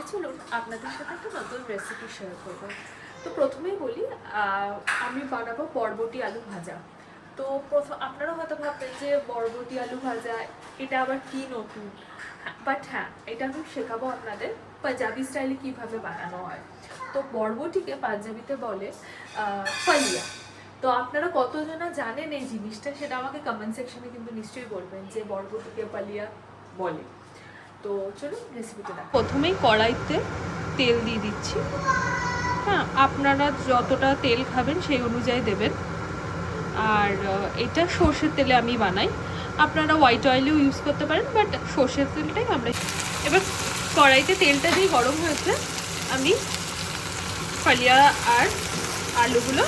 আজকে চলুন আপনাদের সাথে একটা নতুন রেসিপি শেয়ার করবো। তো প্রথমেই বলি, আমি বানাবো বরবটি আলু ভাজা। তো আপনারা হয়তো ভাববেন যে বরবটি আলু ভাজা এটা আবার কি নতুন, বাট হ্যাঁ, এটা আমি শেখাবো আপনাদের পাঞ্জাবি স্টাইলে কিভাবে বানানো হয়। তো বরবটিকে পাঞ্জাবিতে বলে ফালিয়া। তো আপনারা কতজনা জানেন এই জিনিসটা, সেটা আমাকে কমেন্ট সেকশনে কিন্তু নিশ্চয়ই বলবেন যে বরবটিকে পালিয়া বলে। তো চলুন রেসিপিটা দেখো। প্রথমেই কড়াইতে তেল দিয়ে দিচ্ছি। হ্যাঁ, আপনারা যতটা তেল খাবেন সেই অনুযায়ী দেবেন। আর এটা সর্ষের তেলে আমি বানাই, আপনারা হোয়াইট অয়েলও ইউজ করতে পারেন, বাট সর্ষের তেলটাই আমরা। এবার কড়াইতে তেলটা দিয়ে গরম হয়েছে, আমি ফালিয়া আর আলুগুলো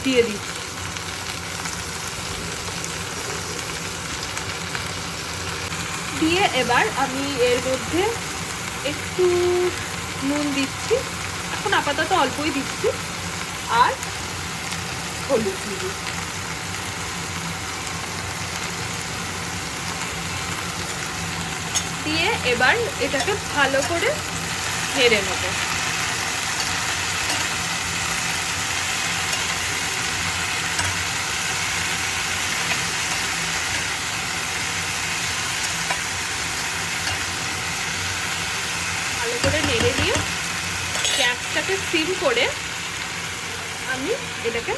দিয়ে দিচ্ছি। দিয়ে এবার আমি এর মধ্যে একটু নুন দিচ্ছি, এখন আপাতত অল্পই দিচ্ছি, আর হলুদ দিয়ে এবার এটাকে ভালো করে নেড়ে নেব। ভালো করে নেড়ে নিয়ে গ্যাসটাকে সিম করে আমি এটাকে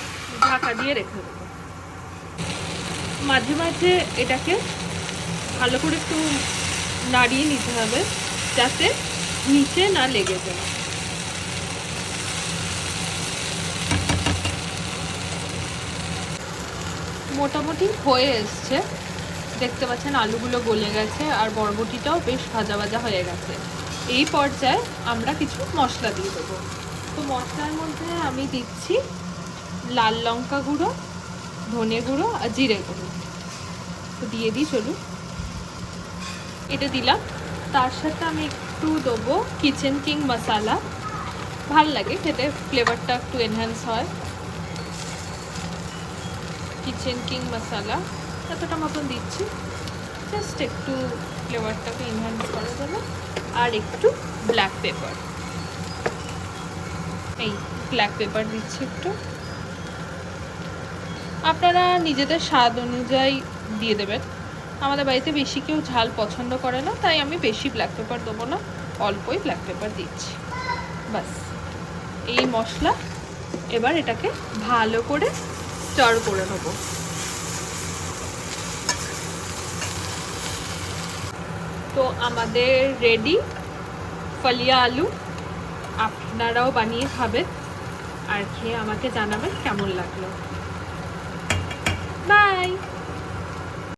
ঢাকা দিয়ে রেখে দেবো। মাঝে মাঝে এটাকে ভালো করে একটু নাড়িয়ে নিতে হবে যাতে নিচে না লেগে যায়। মোটামুটি হয়ে এসছে, দেখতে পাচ্ছেন আলুগুলো গলে গেছে আর বরবটিটাও বেশ ভাজা ভাজা হয়ে গেছে। এই পর্যায়ে আমরা কিছু মশলা দিয়ে দেবো। তো মশলার মধ্যে আমি দিচ্ছি লাল লঙ্কা গুঁড়ো, ধনে গুঁড়ো আর জিরে গুঁড়ো। তো দিয়ে দিই, চলুন এটা দিলাম। তার সাথে আমি একটু দেবো কিচেন কিং মশলা, ভাল লাগে খেতে, ফ্লেভারটা একটু এনহ্যান্স হয়। কিচেন কিং মশলা এতটা মতন দিচ্ছি, জাস্ট একটু ফ্লেভারটাকে এনহ্যান্স করার জন্য। আর একটু ব্ল্যাক পেপার, এই ব্ল্যাক পেপার দিচ্ছি একটু। আপনারা নিজেদের স্বাদ অনুযায়ী দিয়ে দেবেন। আমাদের বাড়িতে বেশি কেউ ঝাল পছন্দ করে না, তাই আমি বেশি ব্ল্যাক পেপার দেবো না, অল্পই ব্ল্যাক পেপার দিচ্ছি। বাস এই মশলা, এবার এটাকে ভালো করে স্টার করে নেব। তো আমাদের রেডি ফালিয়া আলু। আপনারাও বানিয়ে খাবেন আর খেয়ে আমাকে জানাবেন কেমন লাগলো। বাই।